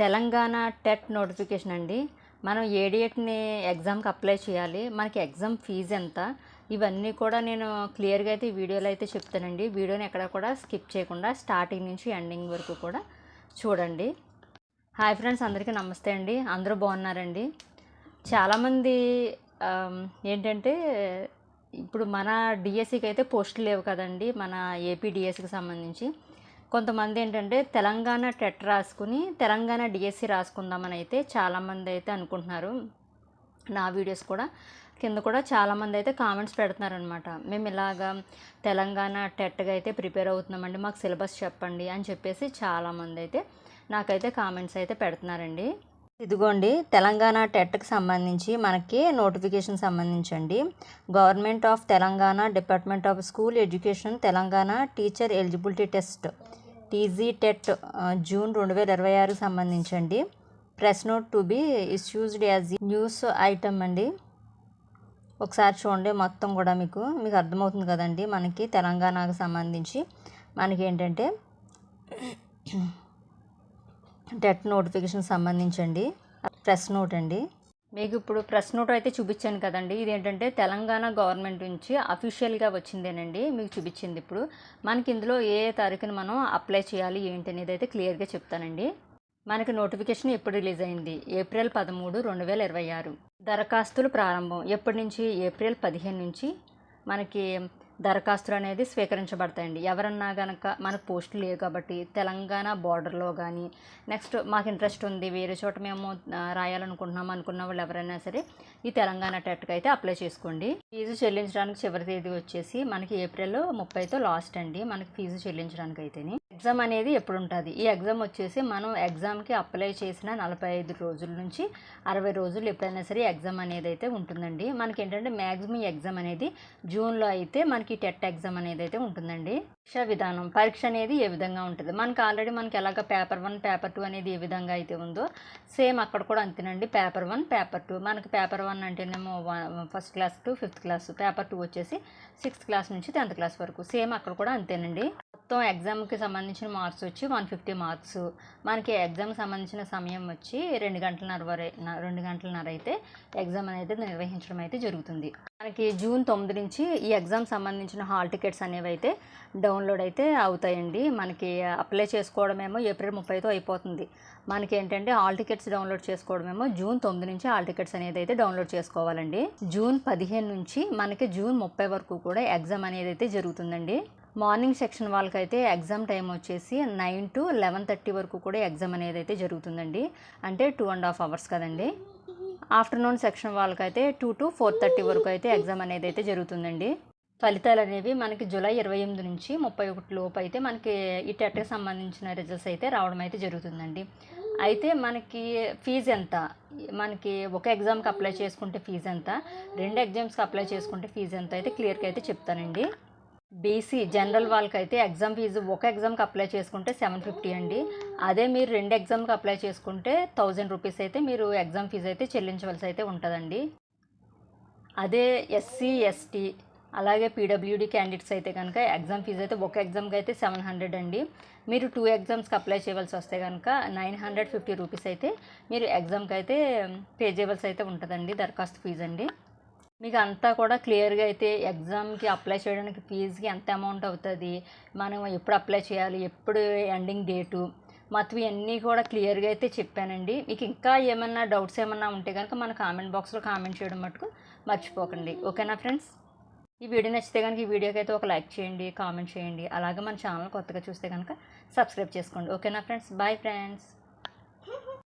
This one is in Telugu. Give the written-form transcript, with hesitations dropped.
తెలంగాణ టెట్ నోటిఫికేషన్ అండి. మనం ఏ డేట్‌ని ఎగ్జామ్‌కి అప్లై చేయాలి, మనకి ఎగ్జామ్ ఫీజు ఎంత, ఇవన్నీ కూడా నేను క్లియర్‌గా అయితే ఈ వీడియోలో అయితే చెప్తానండి. వీడియోని ఎక్కడ కూడా స్కిప్ చేయకుండా స్టార్టింగ్ నుంచి ఎండింగ్ వరకు కూడా చూడండి. హాయ్ ఫ్రెండ్స్, అందరికీ నమస్తే అండి. అందరూ బాగున్నారండి? చాలామంది ఏంటంటే ఇప్పుడు మన డిఎస్సికి అయితే పోస్టులు లేవు కదండి, మన ఏపీ డిఎస్సికి సంబంధించి. కొంతమంది ఏంటంటే తెలంగాణ టెట్ రాసుకుని తెలంగాణ డిఎస్సి రాసుకుందామని అయితే చాలామంది అయితే అనుకుంటున్నారు. నా వీడియోస్ కూడా కింద కూడా చాలామంది అయితే కామెంట్స్ పెడుతున్నారనమాట. మేము ఇలాగా తెలంగాణ టెట్గా అయితే ప్రిపేర్ అవుతున్నామండి, మాకు సిలబస్ చెప్పండి అని చెప్పేసి చాలామంది అయితే నాకైతే కామెంట్స్ అయితే పెడుతున్నారండి. ఇదిగోండి, తెలంగాణ టెట్కి సంబంధించి మనకి నోటిఫికేషన్ సంబంధించండి. Government of Telangana, department of school education Telangana teacher eligibility test TG TET June 2026 సంబంధించండి. Press note to be issued as news item అండి. ఒకసారి చూడండి, మొత్తం కూడా మీకు అర్థమవుతుంది కదండి. మనకి తెలంగాణకు సంబంధించి మనకి ఏంటంటే టెట్ నోటిఫికేషన్ సంబంధించండి ప్రెస్ నోట్ అండి. మీకు ఇప్పుడు ప్రెస్ నోట్ అయితే చూపించాను కదండి. ఇదేంటంటే తెలంగాణ గవర్నమెంట్ నుంచి అఫీషియల్గా వచ్చిందేనండి, మీకు చూపించింది. ఇప్పుడు మనకి ఇందులో ఏ తారీఖున మనం అప్లై చేయాలి ఏంటి అనేది అయితే క్లియర్గా చెప్తానండి. మనకి నోటిఫికేషన్ ఎప్పుడు రిలీజ్ అయింది? ఏప్రిల్ 13, 2026. దరఖాస్తులు ప్రారంభం ఎప్పటి నుంచి? ఏప్రిల్ 15 నుంచి మనకి దరఖాస్తులు అనేది స్వీకరించబడతాయండి. ఎవరన్నా కనుక మనకు పోస్టులు లేవు కాబట్టి తెలంగాణ బార్డర్లో కానీ, నెక్స్ట్ మాకు ఇంట్రెస్ట్ ఉంది, వేరే చోట మేము రాయాలనుకుంటున్నాం అనుకున్న వాళ్ళు ఎవరైనా సరే ఈ తెలంగాణ టెట్కి అయితే అప్లై చేసుకోండి. ఫీజు చెల్లించడానికి చివరి తేదీ వచ్చేసి మనకి ఏప్రిల్ 30తో లాస్ట్ అండి, మనకి ఫీజు చెల్లించడానికి అయితేనే. ఎగ్జామ్ అనేది ఎప్పుడు ఉంటుంది? ఈ ఎగ్జామ్ వచ్చేసి మనం ఎగ్జామ్కి అప్లై చేసిన 45 రోజుల నుంచి 60 రోజులు ఎప్పుడైనా సరే ఎగ్జామ్ అనేది అయితే ఉంటుందండి. మనకి ఏంటంటే మ్యాక్సిమం ఎగ్జామ్ అనేది జూన్లో అయితే మనకి టెట్ ఎగ్జామ్ అనేది అయితే ఉంటుందండి. పరీక్ష విధానం, పరీక్ష అనేది ఏ విధంగా ఉంటుంది? మనకి ఆల్రెడీ మనకి ఎలాగ పేపర్ 1, పేపర్ 2 అనేది ఏ విధంగా అయితే ఉందో సేమ్ అక్కడ కూడా అంతేనండి. Paper 1, paper 2. మనకి పేపర్ 1 అంటేనేమో first class to 5th class, paper 2 వచ్చేసి 6th క్లాస్ నుంచి 10th క్లాస్ వరకు. సేమ్ అక్కడ కూడా అంతేనండి. మొత్తం ఎగ్జామ్కి సంబంధించిన మార్క్స్ వచ్చి 150 మార్క్స్. మనకి ఎగ్జామ్కి సంబంధించిన సమయం వచ్చి 2 గంటలన్నర అయితే ఎగ్జామ్ అనేది నిర్వహించడం అయితే జరుగుతుంది. మనకి జూన్ 9 నుంచి ఈ ఎగ్జామ్ సంబంధించిన హాల్ టికెట్స్ అనేవి అయితే డౌన్లోడ్ అయితే అవుతాయండి. మనకి అప్లై చేసుకోవడమేమో ఏప్రిల్ 30తో అయిపోతుంది. మనకి ఏంటంటే హాల్ టికెట్స్ డౌన్లోడ్ చేసుకోవడమేమో జూన్ 9 నుంచి హాల్ టికెట్స్ అనేది అయితే డౌన్లోడ్ చేసుకోవాలండి. జూన్ 15 నుంచి మనకి జూన్ 30 వరకు కూడా ఎగ్జామ్ అనేది అయితే జరుగుతుందండి. మార్నింగ్ సెక్షన్ వాళ్ళకైతే ఎగ్జామ్ టైం వచ్చేసి 9 to 11:30 వరకు కూడా ఎగ్జామ్ అనేది అయితే జరుగుతుందండి. అంటే 2.5 hours కదండి. ఆఫ్టర్నూన్ సెక్షన్ వాళ్ళకైతే 2 to 4:30 వరకు అయితే ఎగ్జామ్ అనేది అయితే జరుగుతుందండి. ఫలితాలు అనేవి మనకి జూలై 28 నుంచి 31 లోపు అయితే మనకి ఈ టెట్కి సంబంధించిన రిజల్ట్స్ అయితే రావడం అయితే జరుగుతుందండి. అయితే మనకి ఫీజు ఎంత? మనకి ఒక ఎగ్జామ్కి అప్లై చేసుకుంటే ఫీజు ఎంత, 2 ఎగ్జామ్స్కి అప్లై చేసుకుంటే ఫీజు ఎంత అయితే క్లియర్గా అయితే చెప్తానండి. బీసీ జనరల్ వాళ్ళకైతే ఎగ్జామ్ ఫీజు ఒక ఎగ్జామ్కి అప్లై చేసుకుంటే 750 అండి. అదే మీరు 2 ఎగ్జామ్కి అప్లై చేసుకుంటే 1000 రూపీస్ అయితే మీరు ఎగ్జామ్ ఫీజు అయితే చెల్లించవలసి అయితే ఉంటుందండి. అదే ఎస్సీ, ఎస్టీ అలాగే పీడబ్ల్యూడీ క్యాండిడేట్స్ అయితే కనుక ఎగ్జామ్ ఫీజు అయితే ఒక ఎగ్జామ్కి అయితే 700 అండి. మీరు 2 ఎగ్జామ్స్కి అప్లై చేయవలసి వస్తే కనుక 950 రూపీస్ అయితే మీరు ఎగ్జామ్కి అయితే పే చేయవలసి అయితే ఉంటుందండి, దరఖాస్తు ఫీజు అండి. మీకు అంతా కూడా క్లియర్గా అయితే ఎగ్జామ్కి అప్లై చేయడానికి ఫీజుకి ఎంత అమౌంట్ అవుతుంది, మనం ఎప్పుడు అప్లై చేయాలి, ఎప్పుడు ఎండింగ్ డేటు, మొత్తం ఇవన్నీ కూడా క్లియర్గా అయితే చెప్పానండి. మీకు ఇంకా ఏమన్నా డౌట్స్ ఏమన్నా ఉంటే కనుక మన కామెంట్ బాక్స్లో కామెంట్ చేయడం మటుకు మర్చిపోకండి. ఓకేనా ఫ్రెండ్స్? ఈ వీడియో నచ్చితే కనుక ఈ వీడియోకి అయితే ఒక లైక్ చేయండి, కామెంట్ చేయండి. అలాగే మన ఛానల్ కొత్తగా చూస్తే కనుక సబ్స్క్రైబ్ చేసుకోండి. ఓకేనా ఫ్రెండ్స్? Bye friends.